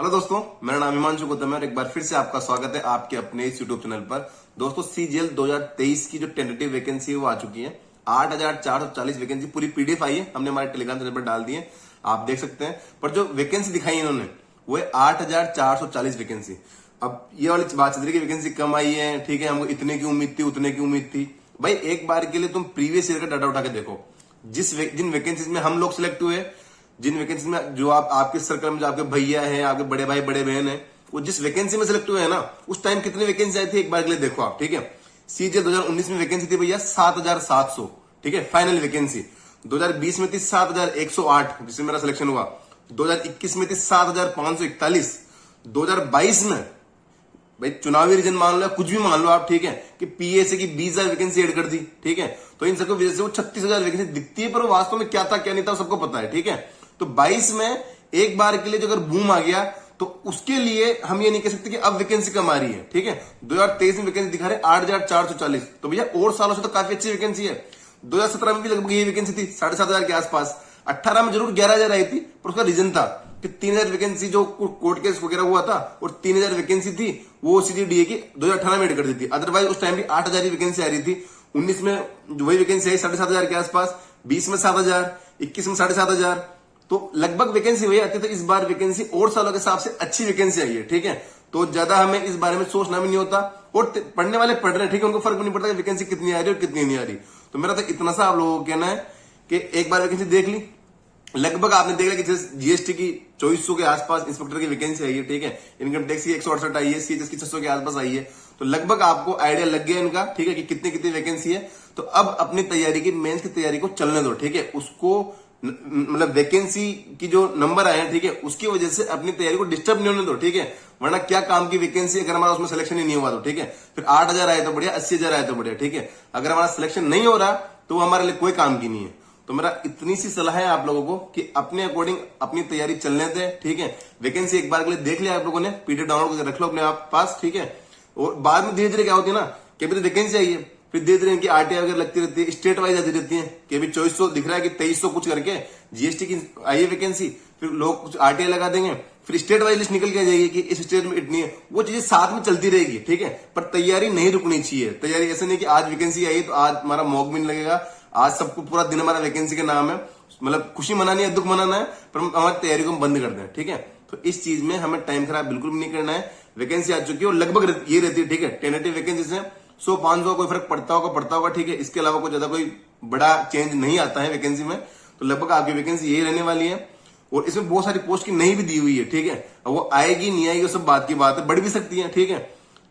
Hello दोस्तों, मेरा नाम हिमांशु गौतम है और एक बार फिर से आपका स्वागत है आपके अपने इस यूट्यूब चैनल पर। दोस्तों, सीजीएल 2023 की जो टेंटेटिव वैकेंसी है वो आ चुकी है। 8,440 वैकेंसी पूरी पीडीएफ आई है, हमने हमारे टेलीग्राम चैनल पर डाल दी है, आप देख सकते हैं। पर जो वैकेंसी दिखाई इन्होंने वो है 8,440 वैकेंसी। अब ये वाली बात चल रही है कि वैकेंसी कम आई है, ठीक है, हमको इतने की उम्मीद थी, उतने की उम्मीद थी। भाई एक बार के लिए तुम प्रीवियस ईयर का डाटा उठा के देखो, जिन वैकेंसीज में हम लोग सिलेक्ट हुए, जिन वैकेंसी में जो आपके सर्कल में जो आपके भैया हैं, आपके बड़े भाई बड़े बहन हैं, वो जिस वैकेंसी में सिलेक्ट हुए हैं ना, उस टाइम कितनी वैकेंसी आई थी एक बार के लिए देखो आप, ठीक है। सीजीएल 2019 में वैकेंसी थी भैया 7,700, ठीक है, फाइनल वैकेंसी। 2020 में थी 7,108 जिसमें मेरा सिलेक्शन हुआ। 2021 में थी 7,541। 2022 में भाई चुनावी रीजन मान लो या कुछ भी मान लो आप, ठीक है, कि पीएसए की 20,000 वैकेंसी ऐड कर दी, ठीक है। तो इन सबकी वजह से वो 36,000 वैकेंसी दिखती है, पर वास्तव में क्या था क्या नहीं था सबको पता है, ठीक है। तो 22 में एक बार के लिए जो अगर बूम आ गया तो उसके लिए हम ये नहीं कह सकते कि अब वैकेंसी कम आ रही है, ठीक है। 2023 में वैकेंसी दिखा रहे 8,440, तो भैया और सालों से तो काफी अच्छी वैकेंसी है। 2017 में भी लगभग यही वैकेंसी थी 7,500 के आसपास। 18 में जरूर 11,000 आई थी, पर उसका रीजन था कि 3,000 वैकेंसी जो कोर्ट केस वगैरह हुआ था और 3,000 वैकेंसी थी वो सीजीडीए की 2018 में एड कर दी थी। अदरवाइज उस टाइम भी 8,000 की वैकेंसी आ रही थी। 19 में वही वैकेंसी आई 7,500 के आसपास, 20 में 7,000, 21 में 7,500, तो लगभग वैकेंसी वही आती थी। इस बार वैकेंसी और सालों के हिसाब से अच्छी वैकेंसी आई है, ठीक है। तो ज्यादा हमें इस बारे में सोचना भी नहीं होता, और पढ़ने वाले पढ़ रहे हैं, ठीक है, उनको फर्क नहीं पड़ता कि वैकेंसी कितनी आ रही है और कितनी नहीं आ रही। तो मेरा तो इतना सा आप लोगों को कहना है कि एक बार वैकेंसी देख ली, लगभग आपने देखा कि जीएसटी की 2400 के आसपास इंस्पेक्टर की वैकेंसी आई है, ठीक है। इनकम टैक्स की 168 आई है, सीएचएस की 600 के आसपास आई है। तो लगभग आपको आइडिया लग गया इनका, ठीक है, कि कितनी कितनी वैकेंसी है। तो अब अपनी तैयारी की, मेंस की तैयारी को चलने दो, ठीक है। उसको मतलब वैकेंसी की जो नंबर आए हैं, ठीक है, उसकी वजह से अपनी तैयारी को डिस्टर्ब नहीं होने दो, ठीक है। वरना क्या काम की वैकेंसी अगर हमारा उसमें सिलेक्शन ही नहीं हुआ तो, ठीक है, फिर 8,000 आए तो बढ़िया, 80,000 आए तो बढ़िया, ठीक है। अगर हमारा सिलेक्शन नहीं हो रहा तो हमारे लिए कोई काम की नहीं है। तो मेरा इतनी सी सलाह है आप लोगों को कि अपने अकॉर्डिंग अपनी तैयारी चलने दें, ठीक है। वैकेंसी एक बार के लिए देख लिया आप लोगों ने, पीडीएफ डाउनलोड करके रख लो अपने आप पास, ठीक है। और बाद में धीरे धीरे क्या होती है ना कि अभी तो वैकेंसी आई है, फिर धीरे धीरे इनकी आरटीआई वगैरह लगती रहती है, स्टेट वाइज आती रहती है कि अभी 2400 दिख रहा है कि 2300 कुछ करके जीएसटी की आई है वैकेंसी, फिर लोग कुछ आरटीआई लगा देंगे, फिर स्टेट वाइज लिस्ट निकल के आ जाएगी कि इस स्टेट में इतनी है। वो चीजें साथ में चलती रहेगी, ठीक है। पर तैयारी नहीं रुकनी चाहिए। तैयारी ऐसे नहीं कि आज वैकेंसी आई तो आज हमारा मॉक भी नहीं लगेगा, आज सबको पूरा दिन हमारा वैकेंसी के नाम है, मतलब खुशी मनानी है, दुख मनाना है, पर हमारी तैयारी को हम बंद कर दें, ठीक है। तो इस चीज में हमें टाइम खराब बिल्कुल भी नहीं करना है। वैकेंसी आ चुकी है और लगभग ये रहती है, ठीक है, टेंटेटिव वैकेंसी से 100-500 कोई फर्क पड़ता होगा, ठीक है। इसके अलावा कोई ज्यादा कोई बड़ा चेंज नहीं आता है वैकेंसी में। तो लगभग आपकी वैकेंसी यही रहने वाली है, और इसमें बहुत सारी पोस्ट की नहीं भी दी हुई है, ठीक है। अब वो आएगी नहीं आएगी वो सब बात की बात है, बढ़ भी सकती है, ठीक है।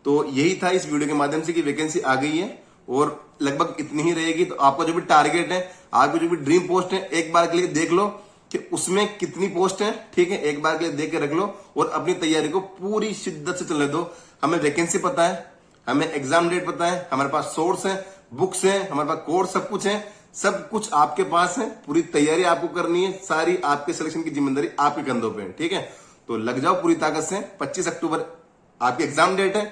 तो यही था इस वीडियो के माध्यम से कि वैकेंसी आ गई है और लगभग इतनी ही रहेगी। तो आपका जो भी टारगेट है, आपकी जो भी ड्रीम पोस्ट है, एक बार के लिए देख लो कि उसमें कितनी पोस्ट है, ठीक है। एक बार के लिए देख के रख लो और अपनी तैयारी को पूरी शिद्दत से चलने दो। हमें वैकेंसी पता है, हमें एग्जाम डेट पता है, हमारे पास सोर्स है, बुक्स है, हमारे पास कोर्स, सब कुछ है, सब कुछ आपके पास है। पूरी तैयारी आपको करनी है, सारी आपके सिलेक्शन की जिम्मेदारी आपके कंधों पे है, ठीक है। तो लग जाओ पूरी ताकत से। 25 अक्टूबर आपकी एग्जाम डेट है,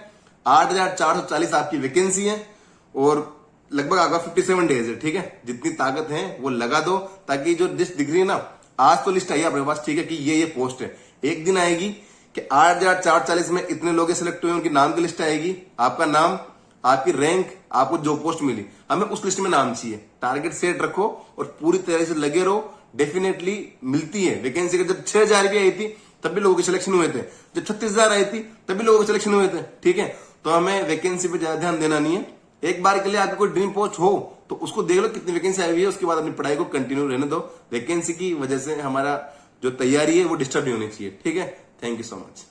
8,440 आपकी वैकेंसी है और लगभग आपका 57 डेज है, ठीक है। जितनी ताकत है वो लगा दो, ताकि जो लिस्ट दिख रही है ना, आज तो लिस्ट आई है अपने पास, ठीक है, कि ये पोस्ट है। एक दिन आएगी कि 8,440 में इतने लोग सिलेक्ट हुए, उनके नाम की लिस्ट आएगी, आपका नाम, आपकी रैंक, आपको जो पोस्ट मिली, हमें उस लिस्ट में नाम चाहिए। टारगेट सेट रखो और पूरी तरह से लगे रहो, डेफिनेटली मिलती है वैकेंसी। जब 6,000 भी आई थी तब भी लोगों के सिलेक्शन हुए थे, जब 36,000 आई थी तब भी लोगों के सिलेक्शन हुए थे, ठीक है। तो हमें वैकेंसी पे ज्यादा ध्यान देना नहीं है। एक बार के लिए आपकी कोई ड्रीम पोस्ट हो तो उसको देख लो कितनी वैकेंसी आई हुई है, उसके बाद अपनी पढ़ाई को कंटिन्यू रहने दो। वैकेंसी की वजह से हमारा जो तैयारी है वो डिस्टर्ब नहीं होनी चाहिए, ठीक है। Thank you so much.